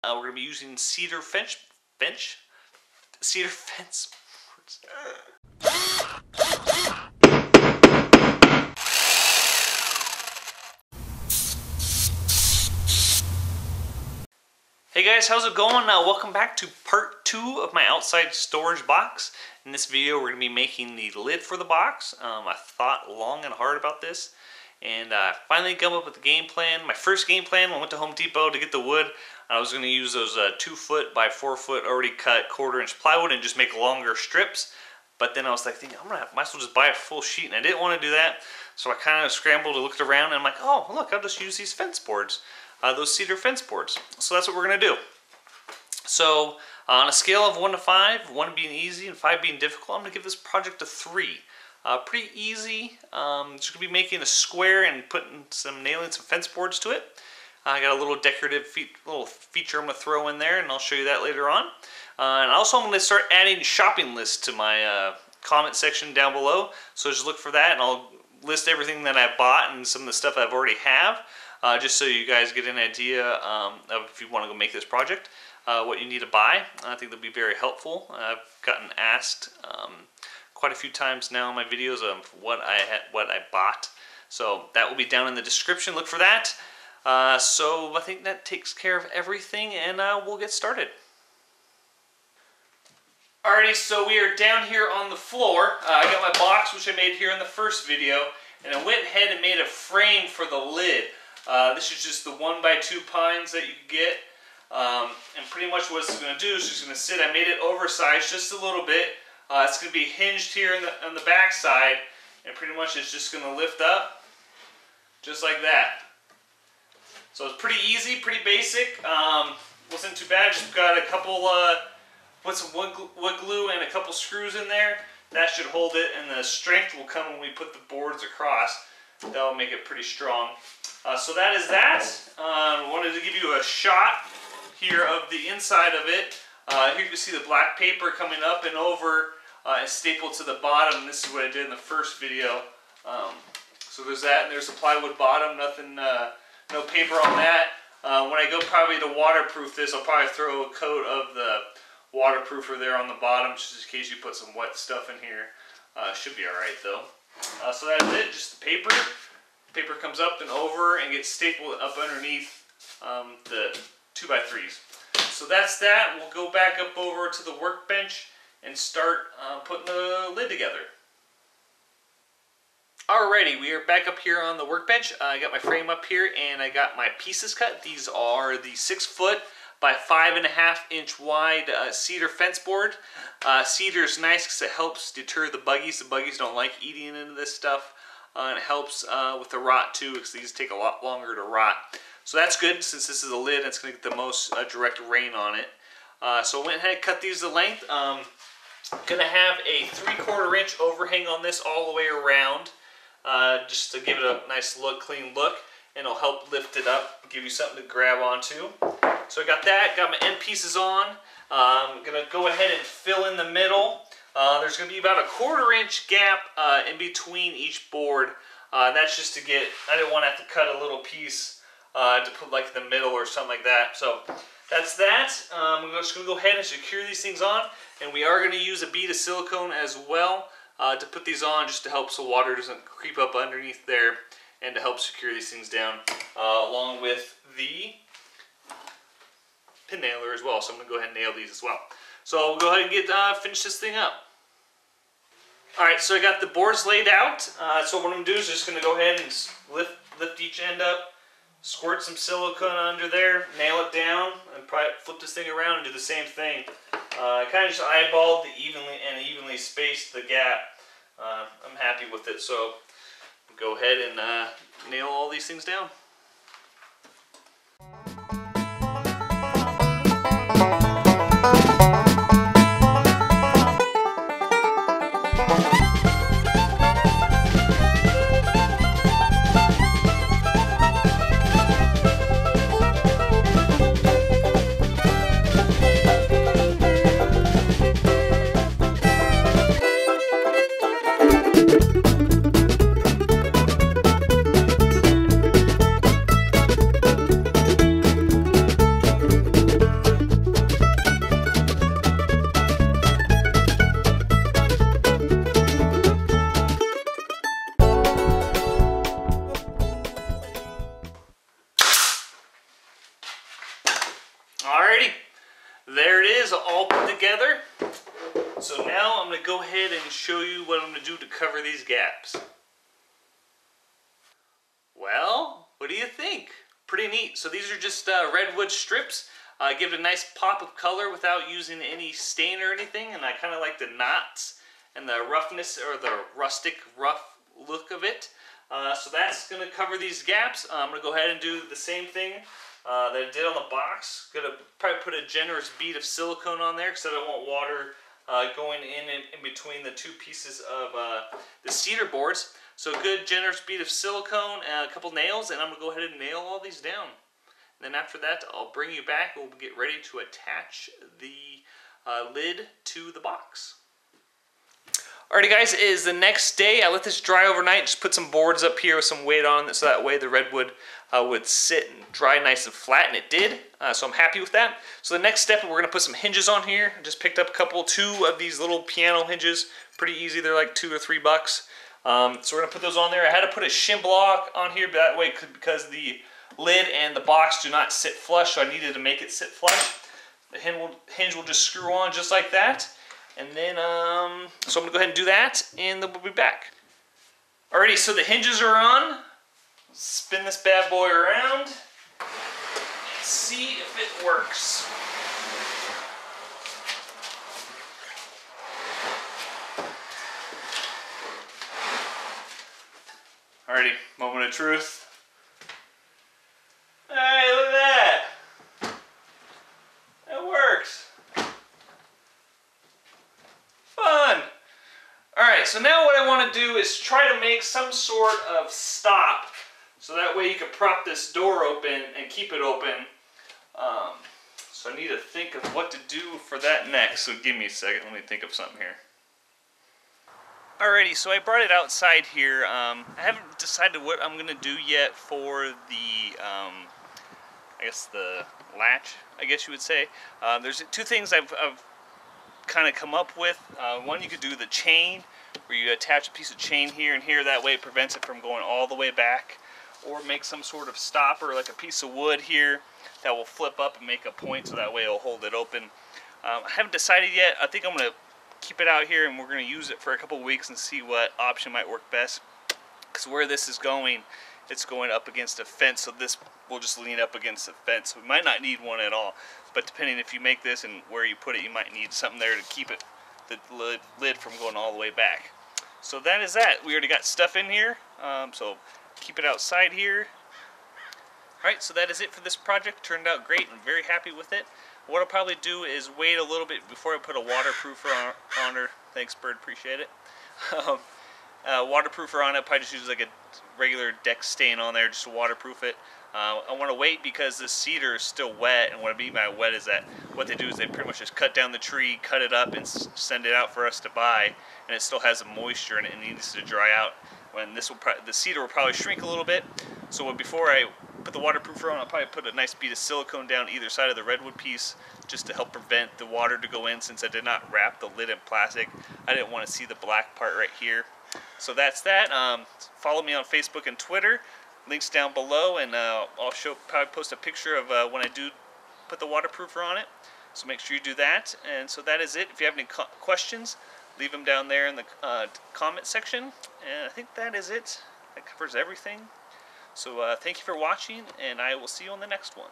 We're going to be using cedar fence boards. Hey guys, how's it going? Welcome back to part 2 of my outside storage box. In this video, we're going to be making the lid for the box. I thought long and hard about this, and finally come up with the game plan. My first game plan, I went to Home Depot to get the wood. I was going to use those 2 foot by 4 foot already cut 1/4 inch plywood and just make longer strips. But then I was like thinking, might as well just buy a full sheet, and I didn't want to do that. So I kind of scrambled to look around, and I'm like, oh, look, I'll just use these fence boards. Those cedar fence boards. So that's what we're going to do. So on a scale of 1 to 5, 1 being easy and 5 being difficult, I'm going to give this project a 3. Pretty easy. Just going to be making a square and nailing some fence boards to it. I got a little decorative little feature I'm going to throw in there, and I'll show you that later on. And also I'm going to start adding shopping lists to my comment section down below. So just look for that, and I'll list everything that I bought and some of the stuff I've already have. Just so you guys get an idea of if you want to go make this project, what you need to buy. I think that'll be very helpful. I've gotten asked quite a few times now in my videos of what I bought. So that will be down in the description. Look for that. So I think that takes care of everything, and we'll get started. Alrighty, so we are down here on the floor. I got my box, which I made here in the first video, and I went ahead and made a frame for the lid. This is just the 1x2 pines that you can get, and pretty much what it's going to do is just going to sit. I made it oversized just a little bit. It's going to be hinged here on the back side, and pretty much it's just going to lift up just like that. So it's pretty easy, pretty basic. Wasn't too bad. Just got a couple, put some wood glue and a couple screws in there. That should hold it, and the strength will come when we put the boards across. That'll make it pretty strong. So that is that. Wanted to give you a shot here of the inside of it. Here you can see the black paper coming up and over and stapled to the bottom. This is what I did in the first video. So there's that, and there's the plywood bottom. Nothing, no paper on that. When I go probably to waterproof this, I'll probably throw a coat of the waterproofer there on the bottom, just in case you put some wet stuff in here. Should be alright though. So that's it, just the paper. Paper comes up and over and gets stapled up underneath the 2x3s. So that's that. We'll go back up over to the workbench and start putting the lid together. Alrighty, we are back up here on the workbench. I got my frame up here and I got my pieces cut. These are the 6 foot by 5.5 inch wide cedar fence board. Cedar is nice because it helps deter the buggies. The buggies don't like eating into this stuff. And it helps with the rot too, because these take a lot longer to rot. So that's good, since this is a lid, it's going to get the most direct rain on it. So I went ahead and cut these to length. Going to have a 3/4 inch overhang on this all the way around, just to give it a nice look, clean look, and it'll help lift it up, give you something to grab onto. So I got that, got my end pieces on. I'm going to go ahead and fill in the middle. There's going to be about a 1/4 inch gap in between each board. That's just to get, I didn't want to have to cut a little piece to put like in the middle or something like that. So that's that. I'm just going to go ahead and secure these things on. And we are going to use a bead of silicone as well to put these on, just to help so water doesn't creep up underneath there, and to help secure these things down, along with the pin nailer as well. So I'm going to go ahead and nail these as well. So we'll go ahead and finish this thing up. Alright, so I got the boards laid out. So what I'm going to do is just going to go ahead and lift each end up, squirt some silicone under there, nail it down, and probably flip this thing around and do the same thing. I kind of just eyeballed the evenly spaced the gap. I'm happy with it, so go ahead and nail all these things down. Alrighty, there it is, all put together. So now I'm going to go ahead and show you what I'm going to do to cover these gaps. Well, what do you think? Pretty neat. So these are just redwood strips. Give it a nice pop of color without using any stain or anything. And I kind of like the knots and the roughness, or the rustic rough look of it. So that's going to cover these gaps. I'm going to go ahead and do the same thing that I did on the box. Going to probably put a generous bead of silicone on there because I don't want water going in between the two pieces of the cedar boards. So a good generous bead of silicone and a couple nails, and I'm going to go ahead and nail all these down. And then after that, I'll bring you back and we'll get ready to attach the lid to the box. Alrighty guys, it is the next day. I let this dry overnight, just put some boards up here with some weight on it so that way the redwood would sit and dry nice and flat, and it did. So I'm happy with that. So the next step, we're going to put some hinges on here. I just picked up two of these little piano hinges. Pretty easy, they're like $2 or $3. So we're going to put those on there. I had to put a shim block on here that way because the lid and the box do not sit flush, so I needed to make it sit flush. The hinge will just screw on just like that. And then, so I'm going to go ahead and do that, and then we'll be back. Alrighty, so the hinges are on. Spin this bad boy around and see if it works. Alrighty, moment of truth. Hey, look at that. That works. Fun. Alright, so now what I want to do is try to make some sort of stop so that way you can prop this door open and keep it open. So I need to think of what to do for that next. So give me a second, let me think of something here. Alrighty, so I brought it outside here. I haven't decided what I'm going to do yet for the, I guess the latch, I guess you would say. There's two things I've kind of come up with. One, you could do the chain, where you attach a piece of chain here and here. That way it prevents it from going all the way back. Or make some sort of stopper, like a piece of wood here, that will flip up and make a point, so that way it'll hold it open. I haven't decided yet. I think I'm going to keep it out here, and we're going to use it for a couple weeks and see what option might work best. Because where this is going, it's going up against a fence, so this will just lean up against the fence. So we might not need one at all, but depending if you make this and where you put it, you might need something there to keep it, the lid from going all the way back. So that is that. We already got stuff in here, so keep it outside here. Alright, so that is it for this project. Turned out great. I'm very happy with it. What I'll probably do is wait a little bit before I put a waterproofer on her. Thanks, Bird. Appreciate it. Waterproofer on it. Probably just use like a regular deck stain on there just to waterproof it. I want to wait because the cedar is still wet, and what I mean by wet is that what they do is they pretty much just cut down the tree, cut it up, and send it out for us to buy, and it still has a moisture in it and needs to dry out. When the cedar will probably shrink a little bit, so before I put the waterproofer on, I'll probably put a nice bead of silicone down either side of the redwood piece just to help prevent the water to go in, since I did not wrap the lid in plastic. I didn't want to see the black part right here. So that's that. Follow me on Facebook and Twitter. Links down below, and I'll probably post a picture of when I do put the waterproofer on it. So make sure you do that. And so that is it. If you have any questions, leave them down there in the comment section. And I think that is it. That covers everything. So thank you for watching, and I will see you on the next one.